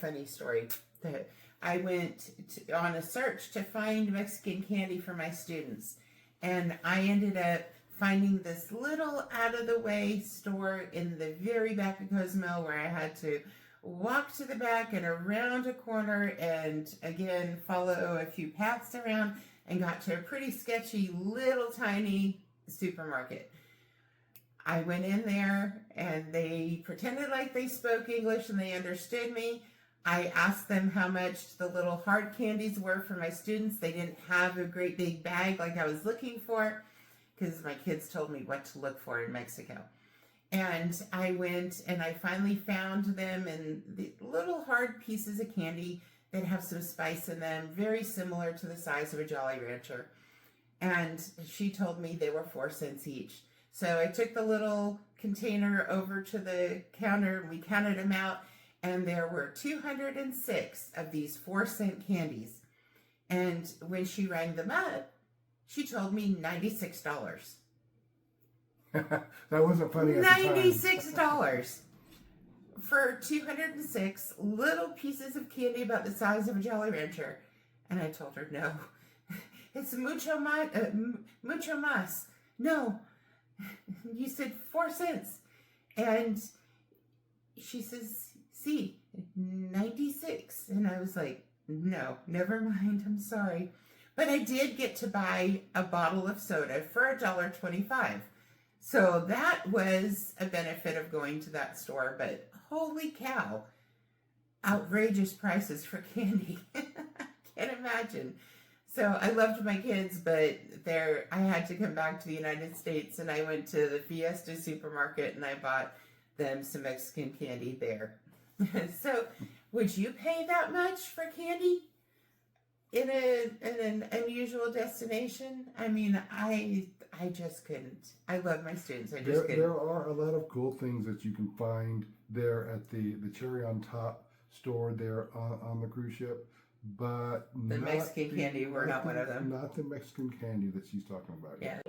funny story. I went on a search to find Mexican candy for my students, and I ended up finding this little out-of-the-way store in the very back of Cozumel where I had to walk to the back and around a corner and, again, follow a few paths around and got to a pretty sketchy little tiny supermarket. I went in there and they pretended like they spoke English and they understood me. I asked them how much the little hard candies were for my students. They didn't have a great big bag like I was looking for because my kids told me what to look for in Mexico. And I went and I finally found them in the little hard pieces of candy that have some spice in them, very similar to the size of a Jolly Rancher. And she told me they were 4 cents each. So I took the little container over to the counter and we counted them out, and there were 206 of these 4-cent candies. And when she rang them up, she told me $96. That wasn't funny at the time. $96 for 206 little pieces of candy about the size of a Jolly Rancher. And I told her, no, it's mucho más. No, you said 4 cents. And she says, see, 96. And I was like, no, never mind, I'm sorry. But I did get to buy a bottle of soda for $1.25. So that was a benefit of going to that store, but holy cow, outrageous prices for candy. Can't imagine. So I loved my kids, but I had to come back to the United States, and I went to the Fiesta supermarket and I bought them some Mexican candy there. So would you pay that much for candy in an unusual destination? I mean, I just couldn't. I love my students. I just couldn't. There are a lot of cool things that you can find there at the Cherry on Top store there on the cruise ship, but the Mexican candy were not one of them. Not the Mexican candy that she's talking about. Yeah.